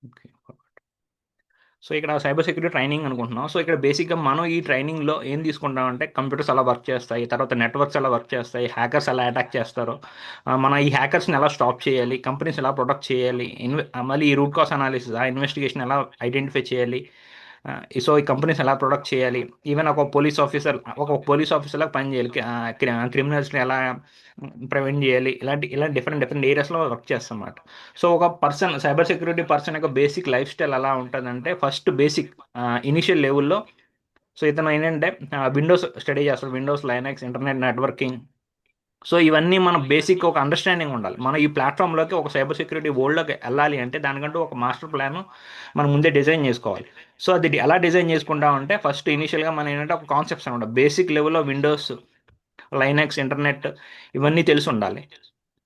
Okay. So ఇక్కడ cyber security training అనుకుంటున్నాం. So ఇక్కడ బేసిక్గా మనం ఈ ట్రైనింగ్లో ఏం తీసుకుంటామంటే కంప్యూటర్స్ ఎలా వర్క్ చేస్తాయి, తర్వాత నెట్వర్క్స్ ఎలా వర్క్ చేస్తాయి, హ్యాకర్స్ ఎలా అటాక్ చేస్తారో, మన ఈ హ్యాకర్స్ని ఎలా స్టాప్ చేయాలి, కంపెనీస్ ఎలా ప్రొటెక్ట్ చేయాలి, మళ్ళీ ఈ రూట్ కాస్ అనాలిసిస్, ఆ ఇన్వెస్టిగేషన్ ఎలా ఐడెంటిఫై చేయాలి, సో ఈ కంపెనీస్ ఎలా ప్రొడక్ట్ చేయాలి, ఈవెన్ ఒక పోలీస్ ఆఫీసర్లకు పని చేయాలి, క్రిమినల్స్ని ఎలా ప్రివెంట్ చేయాలి, ఇలాంటి డిఫరెంట్ డిఫరెంట్ ఏరియాస్లో వర్క్ చేస్తాం అన్నమాట. సో ఒక పర్సన్, సైబర్ సెక్యూరిటీ పర్సన్ యొక్క బేసిక్ లైఫ్ స్టైల్ ఎలా ఉంటుందంటే, ఫస్ట్ బేసిక్ ఇనిషియల్ లెవెల్లో సో ఇతను ఏంటంటే విండోస్ స్టడీ చేస్తాడు, Windows, Linux, internet networking. So ఇవన్నీ మన బేసిక్ ఒక అండర్స్టాండింగ్ ఉండాలి. మనం ఈ ప్లాట్ఫామ్లోకి ఒక సైబర్ సెక్యూరిటీ వరల్డ్లోకి వెళ్ళాలి అంటే దానికంటూ ఒక మాస్టర్ ప్లాన్ మనం ముందే డిజైన్ చేసుకోవాలి. సో అది ఎలా డిజైన్ చేసుకుంటామంటే ఫస్ట్ ఇనిషియల్గా మనం ఏంటంటే ఒక కాన్సెప్ట్స్ అనమాట, బేసిక్ లెవెల్లో విండోస్, లైనక్స్, ఇంటర్నెట్ ఇవన్నీ తెలిసి ఉండాలి.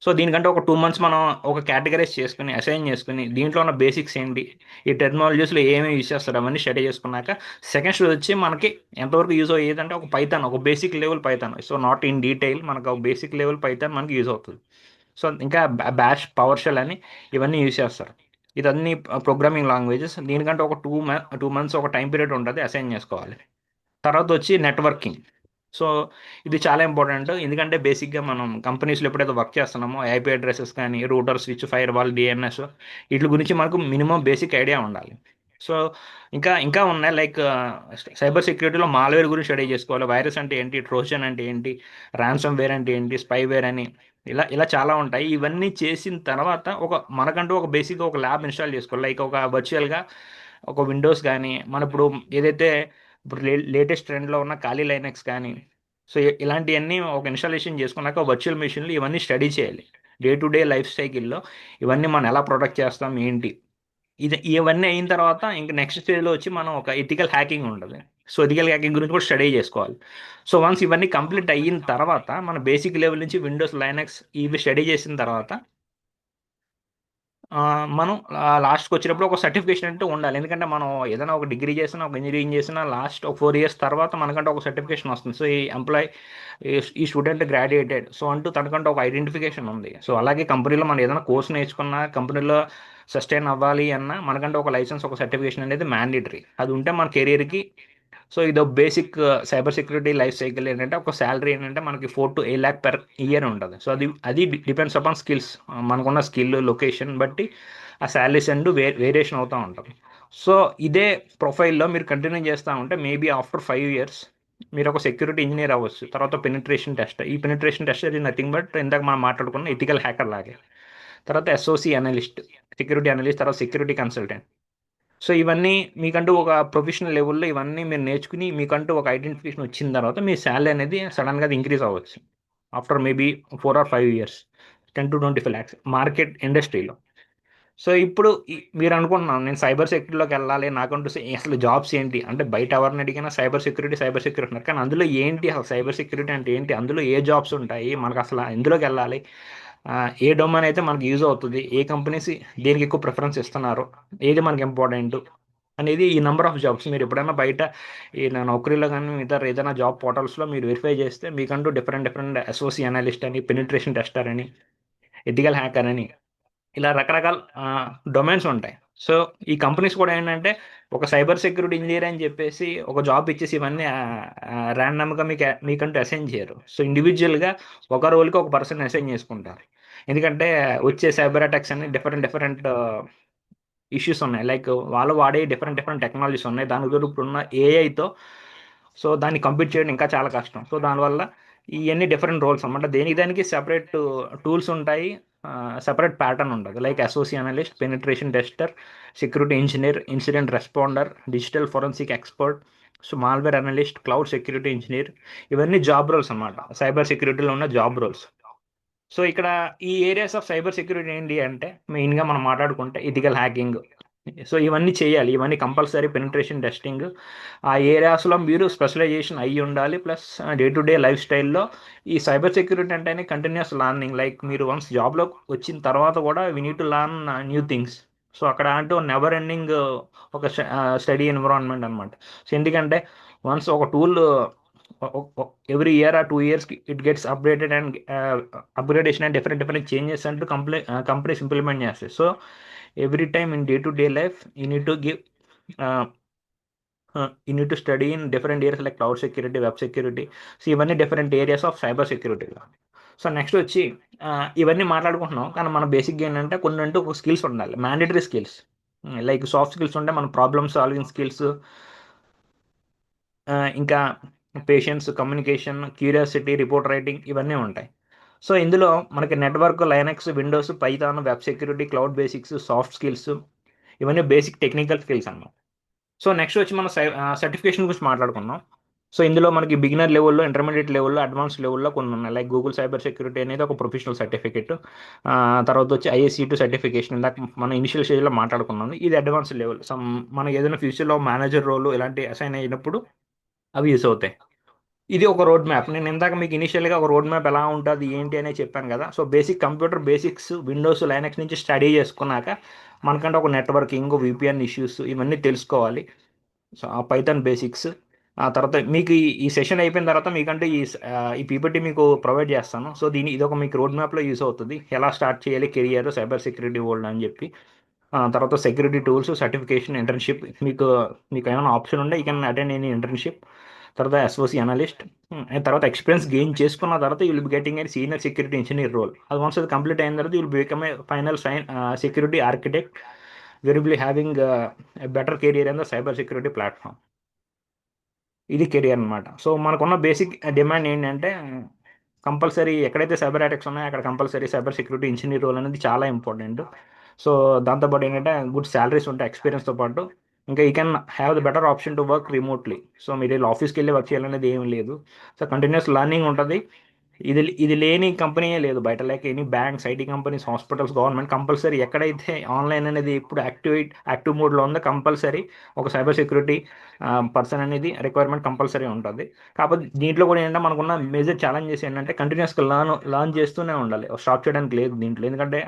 సో దీనికంటే ఒక 2 మంత్స్ మనం ఒక కేటగరైజ్ చేసుకుని అసైన్ చేసుకుని దీంట్లో ఉన్న బేసిక్స్ ఏంటి, ఈ టెక్నాలజీస్లో ఏమేమి యూస్ చేస్తారు అవన్నీ స్టడీ చేసుకున్నాక సెకండ్ స్టేజ్ వచ్చి మనకి ఎంతవరకు యూజ్ అయ్యేదంటే ఒక పైథాన్, ఒక basic level Python. So not in detail, మనకు ఒక బేసిక్ లెవెల్ పైథాన్ మనకి యూజ్ అవుతుంది. సో ఇంకా బ్యాష్, పవర్ షెల్ అని ఇవన్నీ యూజ్ చేస్తారు. ఇదన్నీ ప్రోగ్రామింగ్ లాంగ్వేజెస్. దీనికంటే ఒక 2 మంత్స్ ఒక టైం పీరియడ్ ఉంటుంది, అసైన్ చేసుకోవాలి. తర్వాత వచ్చి నెట్వర్కింగ్. సో ఇది చాలా ఇంపార్టెంట్, ఎందుకంటే బేసిక్గా మనం కంపెనీస్లో ఎప్పుడైతే వర్క్ చేస్తున్నామో ఐపీ అడ్రసెస్ కానీ, router, switch, fire wall, DNS వీటి గురించి మనకు మినిమం బేసిక్ ఐడియా ఉండాలి. సో ఇంకా ఇంకా ఉన్నాయి, లైక్ సైబర్ సెక్యూరిటీలో మాల్వేర్ గురించి స్టడీ చేసుకోవాలి, వైరస్ అంటే ఏంటి, ట్రోజన్ అంటే ఏంటి, ర్యాన్సమ్ వేర్ అంటే ఏంటి, స్పైవేర్ అని, ఇలా ఇలా చాలా ఉంటాయి. ఇవన్నీ చేసిన తర్వాత మనకంటూ ఒక బేసిక్గా ఒక ల్యాబ్ ఇన్స్టాల్ చేసుకోవాలి, లైక్ ఒక వర్చువల్గా ఒక విండోస్ కానీ, మన ఇప్పుడు ఏదైతే ఇప్పుడు లేటెస్ట్ ట్రెండ్లో ఉన్న ఖాళీ లైనక్స్ కానీ, సో ఇలాంటివన్నీ ఒక ఇన్స్టాలేషన్ చేసుకున్నాక వర్చువల్ మెషిన్లు ఇవన్నీ స్టడీ చేయాలి. డే టు డే లైఫ్ సైకిల్లో ఇవన్నీ మనం ఎలా ప్రొటెక్ట్ చేస్తాం ఏంటి, ఇవన్నీ అయిన తర్వాత ఇంక నెక్స్ట్ స్టేజ్లో వచ్చి మనం ఒక ఎథికల్ హ్యాకింగ్ ఉంటుంది. సో ఎథికల్ హ్యాకింగ్ గురించి కూడా స్టడీ చేసుకోవాలి. సో వన్స్ ఇవన్నీ కంప్లీట్ అయిన తర్వాత మన బేసిక్ లెవెల్ నుంచి విండోస్, లైనక్స్ ఇవి స్టడీ చేసిన తర్వాత మనం లాస్ట్‌కి వచ్చేటప్పుడు ఒక సర్టిఫికేషన్ అంటూ ఉండాలి. ఎందుకంటే మనం ఏదైనా ఒక డిగ్రీ చేసినా, ఒక ఇంజినీరింగ్ చేసినా లాస్ట్ ఒక 4 ఇయర్స్ తర్వాత మనకంటూ ఒక సర్టిఫికేషన్ వస్తుంది. సో ఈ స్టూడెంట్ గ్రాడ్యుయేటెడ్ సో అంటూ తనకంటూ ఒక ఐడెంటిఫికేషన్ ఉంది. సో అలాగే కంపెనీలో మనం ఏదైనా కోర్స్ నేర్చుకున్నా, కంపెనీలో సస్టైన్ అవ్వాలి అన్నా మనకంటూ ఒక లైసెన్స్, ఒక సర్టిఫికేషన్ అనేది మ్యాండేటరీ. అది ఉంటే మన కెరియర్‌కి. సో ఇదో basic cyber security life cycle ఏంటంటే ఒక శాలరీ ఏంటంటే మనకి 4 to 8 lakh per ఇయర్ ఉంటుంది. సో అది డిపెండ్స్ అపాన్ స్కిల్స్, మనకున్న స్కిల్ లొకేషన్ బట్టి ఆ శాలరీస్ అండ్ వేరియేషన్ అవుతూ ఉంటుంది. సో ఇదే ప్రొఫైల్లో మీరు కంటిన్యూ చేస్తూ ఉంటే మేబీ ఆఫ్టర్ 5 ఇయర్స్ మీరు ఒక సెక్యూరిటీ ఇంజనీర్ అవ్వచ్చు. తర్వాత పెనిట్రేషన్ టెస్ట్, ఈ పెనిట్రేషన్ టెస్ట్ ఇది నథింగ్ బట్ ఇందాక మనం మాట్లాడుకున్న ఎథికల్ హ్యాకర్ లాగే. తర్వాత ఎస్ఓసి అనలిస్ట్, సెక్యూరిటీ అనలిస్ట్, తర్వాత సెక్యూరిటీ కన్సల్టెంట్. సో ఇవన్నీ మీకంటూ ఒక ప్రొఫెషనల్ లెవెల్లో ఇవన్నీ మీరు నేర్చుకుని మీకంటూ ఒక ఐడెంటిఫికేషన్ వచ్చిన తర్వాత మీ శాలరీ అనేది సడన్గా అది ఇంక్రీజ్ అవ్వచ్చు after maybe 4 or 5 years, 10 to 25 lakhs market ఇండస్ట్రీలో. సో ఇప్పుడు మీరు అనుకుంటున్నాను నేను సైబర్ సెక్యూరిటీలోకి వెళ్ళాలి, నాకంటూ అసలు జాబ్స్ ఏంటి అంటే బయట ఎవరిని అడిగినా సైబర్ సెక్యూరిటీ సైబర్ సెక్యూరిటీ అంటున్నారు, కానీ అందులో ఏంటి అసలు సైబర్ సెక్యూరిటీ అంటే ఏంటి, అందులో ఏ జాబ్స్ ఉంటాయి, మనకు అసలు ఎందులోకి వెళ్ళాలి, ఆ, ఏ డొమైన్ అయితే మనకి యూజ్ అవుతుంది, ఏ కంపెనీస్ దేనికి ఎక్కువ ప్రిఫరెన్స్ ఇస్తున్నారు, ఏది మనకి ఇంపార్టెంట్ అనేది, ఈ నెంబర్ ఆఫ్ జాబ్స్ మీరు ఎప్పుడైనా బయట ఈ నౌకరీలో కానీ ఇతర ఏదైనా జాబ్ పోర్టల్స్లో మీరు వెరిఫై చేస్తే మీకంటూ డిఫరెంట్ డిఫరెంట్ అసోసి అనలిస్ట్ అని, పెనిట్రేషన్ టెస్టర్ అని, ఎథికల్ హ్యాకర్ అని, ఇలా రకరకాల డొమైన్స్ ఉంటాయి. సో ఈ కంపెనీస్ కూడా ఏంటంటే ఒక సైబర్ సెక్యూరిటీ ఇంజనీర్ అని చెప్పేసి ఒక జాబ్ ఇచ్చేసి ఇవన్నీ ర్యాండమ్గా మీకంటూ అసైన్ చేయరు. సో ఇండివిజువల్గా ఒక రోల్కి ఒక పర్సన్ అసైన్ చేసుకుంటారు. ఎందుకంటే వచ్చే సైబర్ అటాక్స్ అన్ని డిఫరెంట్ డిఫరెంట్ ఇష్యూస్ ఉన్నాయి, లైక్ వాళ్ళు వాడే డిఫరెంట్ డిఫరెంట్ టెక్నాలజీస్ ఉన్నాయి. దాని కూడా ఇప్పుడున్న ఏఐతో సో దాన్ని కంప్లీట్ చేయడం ఇంకా చాలా కష్టం. సో దానివల్ల ఇవన్నీ డిఫరెంట్ రోల్స్ అనమాట, దేనికి దానికి సెపరేట్ టూల్స్ ఉంటాయి, సెపరేట్ ప్యాటర్న్ ఉంటుంది, like SOC analyst, penetration tester, security engineer, incident responder, digital forensic expert, so malware analyst, cloud security engineer. ఇవన్నీ జాబ్ రోల్స్ అనమాట, సైబర్ సెక్యూరిటీలో ఉన్న జాబ్ రోల్స్. సో ఇక్కడ ఈ ఏరియాస్ ఆఫ్ సైబర్ సెక్యూరిటీ ఏంటి అంటే మెయిన్గా మనం మాట్లాడుకుంటే ఇథికల్ హ్యాకింగ్. సో ఇవన్నీ చేయాలి, ఇవన్నీ కంపల్సరీ, పెనిట్రేషన్ టెస్టింగ్ ఆ ఏరియాస్లో మీరు స్పెషలైజేషన్ అయ్యి ఉండాలి. Plus day to day life స్టైల్లో ఈ సైబర్ సెక్యూరిటీ అంటేనే కంటిన్యూస్ లర్నింగ్, లైక్ మీరు వన్స్ జాబ్లో వచ్చిన తర్వాత కూడా we need to learn new things. So అక్కడ అంటూ నెవర్ ఎండింగ్ ఒక స్టడీ ఎన్విరాన్మెంట్ అనమాట. సో ఎందుకంటే వన్స్ ఒక టూల్ ఎవ్రీ ఇయర్ ఆ 2 ఇయర్స్కి it gets updated and upgradation and different different changes అంటూ కంపెనీస్ ఇంప్లిమెంట్ చేస్తాయి. So every time in day to day life you need to give, you need to study in different areas like cloud security, web security. So ఇవన్నీ different areas of cyber security. So next వచ్చి ఇవన్నీ మాట్లాడుకుంటున్నాం, కానీ మన బేసిక్గా ఏంటంటే కొన్ని అంటూ ఒక స్కిల్స్ ఉండాలి, mandatory skills. Like soft skills ఉంటే మన ప్రాబ్లమ్ సాల్వింగ్ స్కిల్స్, ఇంకా patience, communication, curiosity, report writing, ఇవన్నీ ఉంటాయి. సో ఇందులో మనకి network, Linux, Windows, Python, web security, cloud basics, soft skills, ఇవన్నీ బేసిక్ టెక్నికల్ స్కిల్స్ అన్నమాట. సో నెక్స్ట్ వచ్చి మనం సర్టిఫికేషన్ గురించి మాట్లాడుకుందాం. సో ఇందులో మనకి బిగినర్ లెవెల్లో, ఇంటర్మీడియట్ లెవెల్లో, అడ్వాన్స్ లెవెల్లో కొన్ని ఉన్నాయి. లైక్ గూగుల్ సైబర్ సెక్యూరిటీ అనేది ఒక ప్రొఫెషనల్ సర్టిఫికేట్. తర్వాత వచ్చి ISC2 సర్టిఫికేషన్, ఇందాక మనం ఇనిషియల్ స్టేజ్లో మాట్లాడుకున్నాం, ఇది అడ్వాన్స్ లెవెల్. సమ్ మనం ఏదైనా ఫ్యూచర్లో మేనేజర్ రోల్ ఇలాంటి అసైన్ అయినప్పుడు అవి యూస్ అవుతాయి. ఇది ఒక రోడ్ మ్యాప్. నేను ఇందాక మీకు ఇనిషియల్గా ఒక రోడ్ మ్యాప్ ఎలా ఉంటుంది ఏంటి అనేది చెప్పాను కదా. So basic computer basics, Windows, Linux నుంచి స్టడీ చేసుకున్నాక మనకంటే ఒక నెట్వర్కింగ్, VPN ఇష్యూస్ ఇవన్నీ తెలుసుకోవాలి. సో ఆ పైథాన్ బేసిక్స్. ఆ తర్వాత మీకు ఈ సెషన్ అయిపోయిన తర్వాత మీకంటే ఈ PPT మీకు ప్రొవైడ్ చేస్తాను. సో ఇదొక మీకు రోడ్ మ్యాప్లో యూస్ అవుతుంది, ఎలా స్టార్ట్ చేయాలి కెరియర్ సైబర్ సెక్యూరిటీ వరల్డ్ అని చెప్పి. తర్వాత సెక్యూరిటీ టూల్స్, సర్టిఫికేషన్, ఇంటర్న్షిప్. మీకు ఏమైనా ఆప్షన్ ఉంటే you can attend any internship. తర్వాత SOC అనలిస్ట్. తర్వాత ఎక్స్పీరియన్స్ గెయిన్ చేసుకున్న తర్వాత you will be getting a senior security engineer role. అది వన్స్ అది కంప్లీట్ అయిన తర్వాత you will become a final security architect, very will having better career in the cyber security platform. ఇది career అనమాట. So మనకున్న basic demand ఏంటంటే compulsory ఎక్కడైతే cyber attacks ఉన్నాయో అక్కడ compulsory cyber security engineer role అనేది చాలా ఇంపార్టెంట్. సో దాంతోపాటు ఏంటంటే గుడ్ శాలరీస్ ఉంటాయి ఎక్స్పీరియన్స్తో పాటు. ఇంకా you can have the better option to work remotely. So మీరు వెళ్ళి ఆఫీస్కి వెళ్ళి వర్క్ చేయాలనేది ఏం లేదు. సో కంటిన్యూస్ లర్నింగ్ ఉంటుంది. ఇది ఇది లేని కంపెనీయే లేదు బయట. Like any banks, IT companies, hospitals, government compulsory ఎక్కడైతే ఆన్లైన్ అనేది ఇప్పుడు యాక్టివ్ మోడ్లో ఉందో కంపల్సరీ ఒక సైబర్ సెక్యూరిటీ పర్సన్ అనేది రిక్వైర్మెంట్ కంపల్సరీ ఉంటుంది. కాకపోతే దీంట్లో కూడా ఏంటంటే మనకున్న మేజర్ ఛాలెంజెస్ ఏంటంటే కంటిన్యూస్గా లర్న్ చేస్తూనే ఉండాలి, స్టాప్ చేయడానికి లేదు దీంట్లో. ఎందుకంటే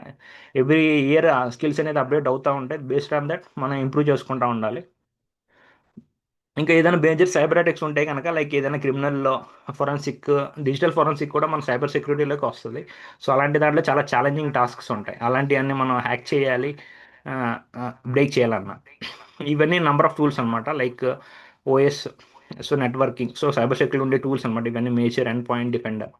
ఎవ్రీ ఇయర్ స్కిల్స్ అనేది అప్డేట్ అవుతూ ఉంటాయి. బేస్డ్ ఆన్ దట్ మనం ఇంప్రూవ్ చేసుకుంటూ ఉండాలి. ఇంకా ఏదైనా మేజర్ సైబర్ అటాక్స్ ఉంటే కనుక లైక్ ఏదైనా క్రిమినల్లో ఫొరెన్సిక్, డిజిటల్ ఫొరెన్సిక్ కూడా మన సైబర్ సెక్యూరిటీలోకి వస్తుంది. సో అలాంటి దాంట్లో చాలా ఛాలెంజింగ్ టాస్క్స్ ఉంటాయి, అలాంటివన్నీ మనం హ్యాక్ చేయాలి, బ్రేక్ చేయాలన్న. ఇవన్నీ నెంబర్ ఆఫ్ టూల్స్ అనమాట. Like OS, so networking, so cyber security ఉండే టూల్స్ అనమాట ఇవన్నీ. Major end point defender.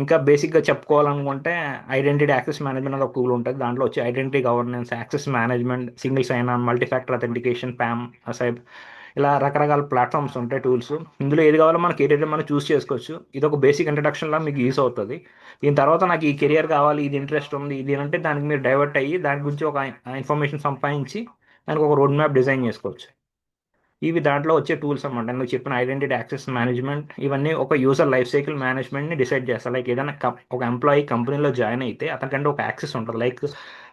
ఇంకా బేసిక్గా చెప్పుకోవాలనుకుంటే ఐడెంటిటీ యాక్సెస్ మేనేజ్మెంట్ అనేది ఒక టూల్ ఉంటుంది. దాంట్లో వచ్చి identity governance, access management, single sign on, multi factor authentication, PAM, సైబ్, ఇలా రకరకాల ప్లాట్ఫామ్స్ ఉంటాయి, టూల్స్. ఇందులో ఏది కావాలో మనకి కెరీర్ మనం చూస్ చేసుకోవచ్చు. ఇది ఒక బేసిక్ ఇంట్రడక్షన్లా మీకు యూస్ అవుతుంది. దీని తర్వాత నాకు ఈ కెరియర్ కావాలి, ఇది ఇంట్రెస్ట్ ఉంది, ఇది అంటే దానికి మీరు డైవర్ట్ అయ్యి దాని గురించి ఒక ఇన్ఫర్మేషన్ సంపాదించి దానికి ఒక రోడ్ మ్యాప్ డిజైన్ చేసుకోవచ్చు. ఇవి దాంట్లో వచ్చే టూల్స్ అనమాట. నేను చెప్పిన ఐడెంటిటీ యాక్సెస్ మేనేజ్మెంట్ ఇవన్నీ ఒక యూజర్ లైఫ్ సైకిల్ మేనేజ్మెంట్ని డిసైడ్ చేస్తారు. లైక్ ఏదైనా ఒక ఎంప్లాయీ కంపెనీలో జాయిన్ అయితే అతనికంటే ఒక యాక్సెస్ ఉంటుంది. లైక్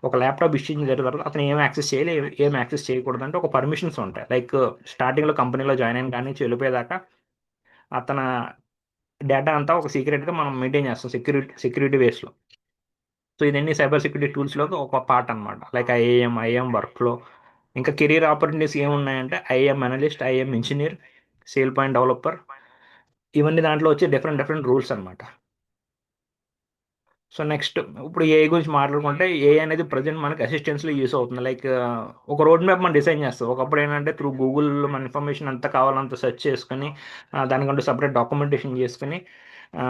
ఒక ల్యాప్టాప్ ఇష్యూని జరిగిన తర్వాత అతను ఏం యాక్సెస్ చేయాలి, ఏం యాక్సెస్ చేయకూడదు అంటే ఒక పర్మిషన్స్ ఉంటాయి. లైక్ స్టార్టింగ్లో కంపెనీలో జాయిన్ అయిన కానీ నుంచి వెళ్ళిపోయేదాకా అతని డేటా అంతా ఒక సీక్రెట్గా మనం మెయింటైన్ చేస్తాం సెక్యూరిటీ వేస్లో. సో ఇదన్నీ సైబర్ సెక్యూరిటీ టూల్స్లో ఒక పార్ట్ అనమాట. Like IAM work flow. ఇంకా కెరీర్ ఆపర్చునిటీస్ ఏమున్నాయంటే IAM analyst, IAM engineer, SailPoint developer, ఇవన్నీ దాంట్లో వచ్చే డిఫరెంట్ డిఫరెంట్ రూల్స్ అనమాట. సో నెక్స్ట్ ఇప్పుడు AI గురించి మాట్లాడుకుంటే AI అనేది ప్రజెంట్ మనకి అసిస్టెన్స్లో యూస్ అవుతుంది. లైక్ ఒక రోడ్ మ్యాప్ మనం డిజైన్ చేస్తాం. ఒకప్పుడు ఏంటంటే త్రూ గూగుల్ మన ఇన్ఫర్మేషన్ అంతా కావాలంత సెర్చ్ చేసుకుని దానికంటూ సపరేట్ డాక్యుమెంటేషన్ చేసుకుని ఆ,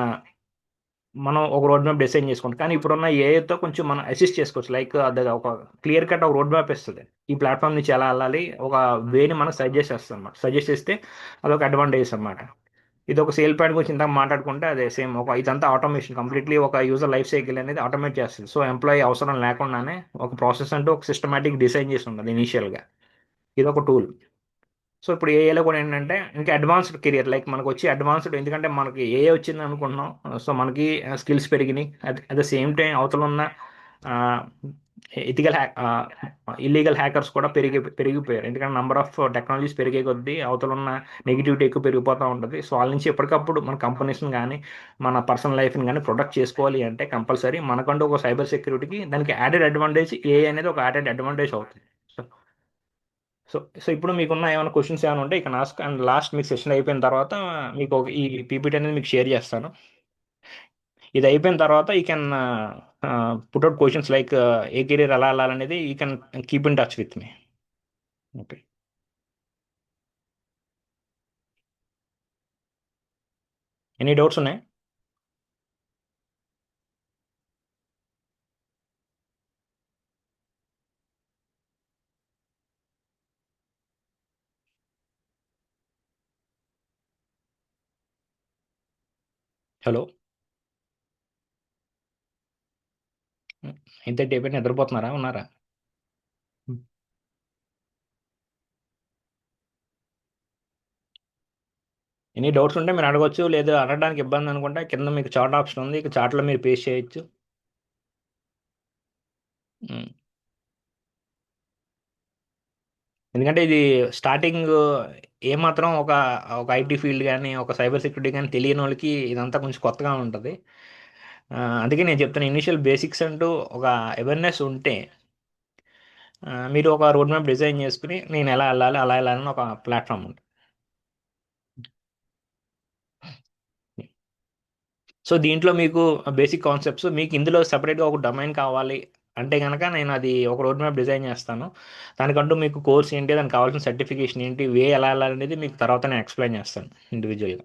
మనం ఒక రోడ్ మ్యాప్ డిజైన్ చేసుకుంటాం. కానీ ఇప్పుడున్న ఏఐతో కొంచెం మనం అసిస్ట్ చేసుకోవచ్చు. లైక్ అది ఒక క్లియర్ కట్ ఒక రోడ్ మ్యాప్ ఇస్తుంది, ఈ ప్లాట్ఫామ్ నుంచి ఎలా వెళ్ళాలి, ఒక వేని మనకు సజెస్ట్ చేస్తుంది అనమాట. సజెస్ట్ చేస్తే అదొక అడ్వాంటేజ్ అనమాట. ఇది ఒక సేల్ పాయింట్ గురించి ఇంత మాట్లాడుకుంటే అదే సేమ్ ఒక ఇదంతా ఆటోమేషన్, కంప్లీట్లీ ఒక యూజర్ లైఫ్ సైకిల్ అనేది ఆటోమేట్ చేస్తుంది. సో ఎంప్లాయీ అవసరం లేకుండానే ఒక ప్రాసెస్ అంటూ ఒక సిస్టమేటిక్ డిజైన్ చేసి ఉంటుంది ఇనీషియల్గా. ఇది ఒక టూల్. సో ఇప్పుడు ఏఐలో కూడా ఏంటంటే ఇంకా అడ్వాన్స్డ్ కెరియర్, లైక్ మనకు వచ్చి అడ్వాన్స్డ్, ఎందుకంటే మనకి ఏఐ వచ్చింది అనుకుంటున్నాం. సో మనకి స్కిల్స్ పెరిగినాయి. అట్ ద సేమ్ టైం అవతల ఉన్న ఇథికల్ ఇల్లీగల్ హ్యాకర్స్ కూడా పెరిగిపోయారు. ఎందుకంటే నెంబర్ ఆఫ్ టెక్నాలజీస్ పెరిగే కొద్దీ అవతల ఉన్న నెగిటివిటీ ఎక్కువ పెరిగిపోతూ ఉంటుంది. సో వాళ్ళ నుంచి ఎప్పటికప్పుడు మన కంపెనీస్ని కానీ మన పర్సనల్ లైఫ్ని కానీ ప్రొటెక్ట్ చేసుకోవాలి అంటే కంపల్సరీ మనకంటూ ఒక సైబర్ సెక్యూరిటీకి దానికి యాడెడ్ అడ్వాంటేజ్ ఏఐ అనేది ఒక యాడెడ్ అడ్వాంటేజ్ అవుతుంది. సో సో సో ఇప్పుడు మీకున్న ఏమైనా క్వశ్చన్స్ ఏమైనా ఉంటే ఇక ఆస్క్, అండ్ లాస్ట్ మీకు సెషన్ అయిపోయిన తర్వాత మీకు ఈ PPT అనేది మీకు షేర్ చేస్తాను. ఇది అయిపోయిన తర్వాత you can put out questions like ఏ కెరీర్ ఎలా వెళ్ళాలనేది you can keep in touch with me. Okay. Any doubts ఉన్నాయి? హలో. ఇంత అయిపోయి నిద్రపోతున్నారా, ఉన్నారా? ఎనీ డౌట్స్ ఉంటే మీరు అడగొచ్చు, లేదు అడగడానికి ఇబ్బంది అనుకుంటే కింద మీకు చాట్ ఆప్షన్ ఉంది, ఇక చాట్లో మీరు పేస్ట్ చేయొచ్చు. ఉమ్. ఎందుకంటే ఇది స్టార్టింగ్ ఏమాత్రం ఒక ఒక ఐటీ ఫీల్డ్ కానీ ఒక సైబర్ సెక్యూరిటీ కానీ తెలియని వాళ్ళకి ఇదంతా కొంచెం కొత్తగా ఉంటుంది. అందుకే నేను చెప్తాను, ఇనిషియల్ బేసిక్స్ అంటూ ఒక అవేర్నెస్ ఉంటే మీరు ఒక రోడ్ మ్యాప్ డిజైన్ చేసుకుని నేను ఎలా వెళ్ళాలి అలా వెళ్ళాలని ఒక ప్లాట్ఫామ్ ఉంటుంది. సో దీంట్లో మీకు బేసిక్ కాన్సెప్ట్స్, మీకు ఇందులో సపరేట్గా ఒక డొమైన్ కావాలి అంటే కనుక నేను అది ఒక రోడ్ మ్యాప్ డిజైన్ చేస్తాను. దానికంటూ మీకు కోర్స్ ఏంటి, దానికి కావాల్సిన సర్టిఫికేషన్ ఏంటి, వే ఎలా వెళ్ళాలనేది మీకు తర్వాత నేను ఎక్స్ప్లెయిన్ చేస్తాను ఇండివిజువల్గా.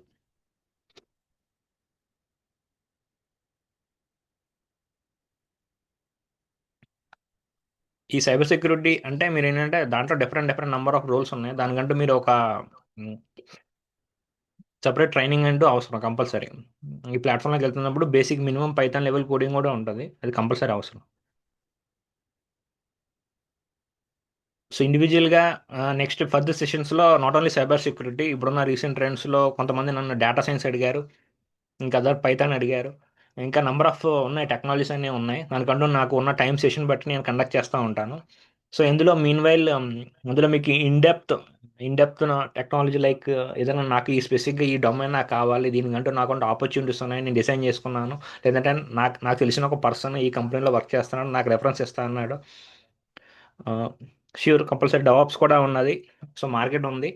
ఈ సైబర్ సెక్యూరిటీ అంటే మీరు ఏంటంటే దాంట్లో different different number of roles ఉన్నాయి. దానికంటూ మీరు ఒక సపరేట్ ట్రైనింగ్ అంటూ అవసరం కంపల్సరీ. ఈ ప్లాట్ఫామ్లోకి వెళ్తున్నప్పుడు basic minimum Python level coding కూడా ఉంటుంది, అది కంపల్సరీ అవసరం. సో ఇండివిజువల్గా నెక్స్ట్ ఫర్దర్ సెషన్స్లో నాట్ ఓన్లీ సైబర్ సెక్యూరిటీ, ఇప్పుడున్న రీసెంట్ ట్రెండ్స్లో కొంతమంది నన్ను డేటా సైన్స్ అడిగారు, ఇంకా అదర్ పైథాన్ అడిగారు. ఇంకా నెంబర్ ఆఫ్ ఉన్నాయి, టెక్నాలజీస్ అన్నీ ఉన్నాయి. దానికంటూ నాకు ఉన్న టైం సెషన్ బట్టి నేను కండక్ట్ చేస్తూ ఉంటాను. సో ఇందులో మీన్ వైల్ అందులో మీకు ఇన్ డెప్త్ టెక్నాలజీ లైక్ ఏదైనా నాకు ఈ స్పెసిఫిక్గా ఈ డొమైన్ నాకు కావాలి, దీనికంటూ నాకంటూ ఆపర్చునిటీస్ ఉన్నాయి, నేను డిజైన్ చేసుకున్నాను, లేదంటే నాకు నాకు తెలిసిన ఒక పర్సన్ ఈ కంపెనీలో వర్క్ చేస్తున్నాడు, నాకు రెఫరెన్స్ ఇస్తా అన్నాడు, ష్యూర్ కంపల్సరీ డెవాప్స్ కూడా ఉన్నది. సో మార్కెట్ ఉంది.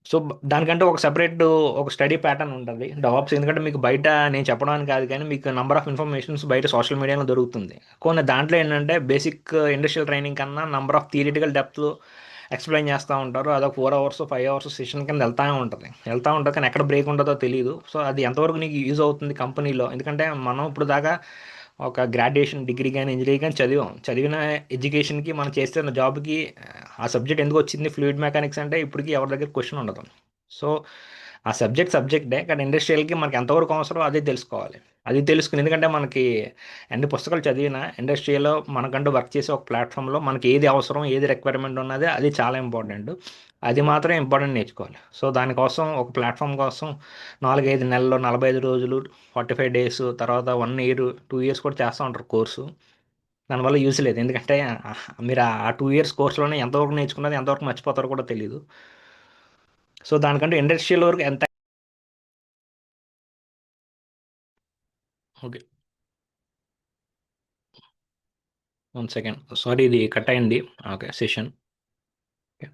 సో దానికంటే ఒక సెపరేట్ ఒక స్టడీ ప్యాటర్న్ ఉంటుంది డెవాప్స్. ఎందుకంటే మీకు బయట నేను చెప్పడానికి కాదు కానీ మీకు నంబర్ ఆఫ్ ఇన్ఫర్మేషన్స్ బయట సోషల్ మీడియాలో దొరుకుతుంది. కొన్ని దాంట్లో ఏంటంటే బేసిక్ ఇండస్ట్రియల్ ట్రైనింగ్ కన్నా number of theoretical depth explain చేస్తూ ఉంటారు. అదొక 4 అవర్స్ 5 అవర్స్ సెషన్ కింద వెళ్తూ ఉంటుంది కానీ ఎక్కడ బ్రేక్ ఉంటుందో తెలియదు. సో అది ఎంతవరకు నీకు యూజ్ అవుతుంది కంపెనీలో, ఎందుకంటే మనం ఇప్పుడు దాకా ఒక గ్రాడ్యుయేషన్ డిగ్రీ కానీ ఇంజనీరింగ్ కానీ చదివిన ఎడ్యుకేషన్కి మనం చేస్తున్న జాబ్కి ఆ సబ్జెక్ట్ ఎందుకు వచ్చింది ఫ్లూయిడ్ మెకానిక్స్ అంటే ఇప్పటికీ ఎవరి దగ్గర క్వశ్చన్ ఉండదు. సో ఆ సబ్జెక్టే కానీ ఇండస్ట్రియల్కి మనకి ఎంతవరకు అవసరం అదే తెలుసుకోవాలి. అది తెలుసుకుని, ఎందుకంటే మనకి ఎన్ని పుస్తకాలు చదివినా ఇండస్ట్రీలో మనకంటూ వర్క్ చేసే ఒక ప్లాట్ఫామ్లో మనకి ఏది అవసరం ఏది రిక్వైర్మెంట్ ఉన్నది అది చాలా ఇంపార్టెంట్. అది మాత్రం ఇంపార్టెంట్ నేర్చుకోవాలి. సో దానికోసం ఒక ప్లాట్ఫామ్ కోసం 4-5 నెలలు 45 రోజులు 45 డేస్ తర్వాత 1 ఇయర్ 2 ఇయర్స్ కూడా చేస్తూ ఉంటారు కోర్సు. దానివల్ల యూస్ లేదు, ఎందుకంటే మీరు ఆ 2 ఇయర్స్ కోర్సులోనే ఎంతవరకు నేర్చుకున్నది ఎంతవరకు మర్చిపోతారో కూడా తెలియదు. సో దానికంటే ఇండస్ట్రియల్ వరకు ఎంత. ఓకే. 1 సెకండ్, సారీ ఇది కట్ అయింది. Okay session. ఓకే.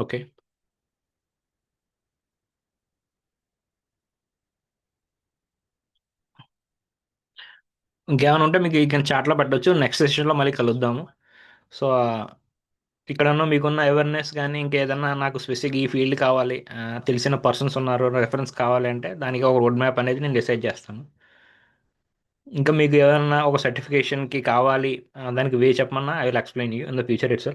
ఓకే. ఇంకేమైనా ఉంటే మీకు ఈ చాట్లో పెట్టొచ్చు, నెక్స్ట్ సెషన్లో మళ్ళీ కలుద్దాము. సో ఇక్కడన్నా మీకున్న అవేర్నెస్ కానీ ఇంకేదన్నా నాకు స్పెసిఫిక్ ఈ ఫీల్డ్ కావాలి, తెలిసిన పర్సన్స్ ఉన్నారు రెఫరెన్స్ కావాలి అంటే దానికి ఒక రోడ్ మ్యాప్ అనేది నేను డిసైడ్ చేస్తాను. ఇంకా మీకు ఏదైనా ఒక సర్టిఫికేషన్కి కావాలి, దానికి వే చెప్పమన్నా I will explain you in the future it's.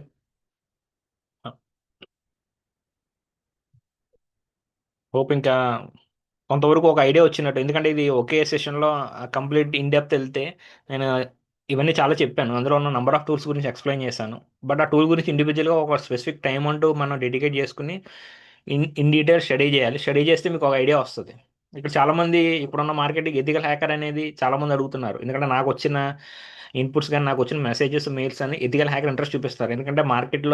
Hope ఇంకా కొంతవరకు ఒక ఐడియా వచ్చినట్టు, ఎందుకంటే ఇది ఒకే సెషన్లో కంప్లీట్ ఇన్ డెప్త్ వెళ్తే నేను ఇవన్నీ చాలా చెప్పాను, అందులో ఉన్న నెంబర్ ఆఫ్ టూల్స్ గురించి ఎక్స్ప్లెయిన్ చేశాను. బట్ ఆ టూల్ గురించి ఇండివిజువల్గా ఒక స్పెసిఫిక్ టైం అంటూ మనం డెడికేట్ చేసుకుని ఇన్ డీటెయిల్ స్టడీ చేయాలి. స్టడీ చేస్తే మీకు ఒక ఐడియా వస్తుంది. ఇక్కడ చాలామంది ఇప్పుడున్న మార్కెట్కి ఎథికల్ హ్యాకర్ అనేది చాలామంది అడుగుతున్నారు, ఎందుకంటే నాకు వచ్చిన ఇన్పుట్స్ కానీ నాకు వచ్చిన మెసేజెస్ మెయిల్స్ అని ఎథికల్ హ్యాకర్ ఇంట్రెస్ట్ చూపిస్తారు, ఎందుకంటే మార్కెట్లో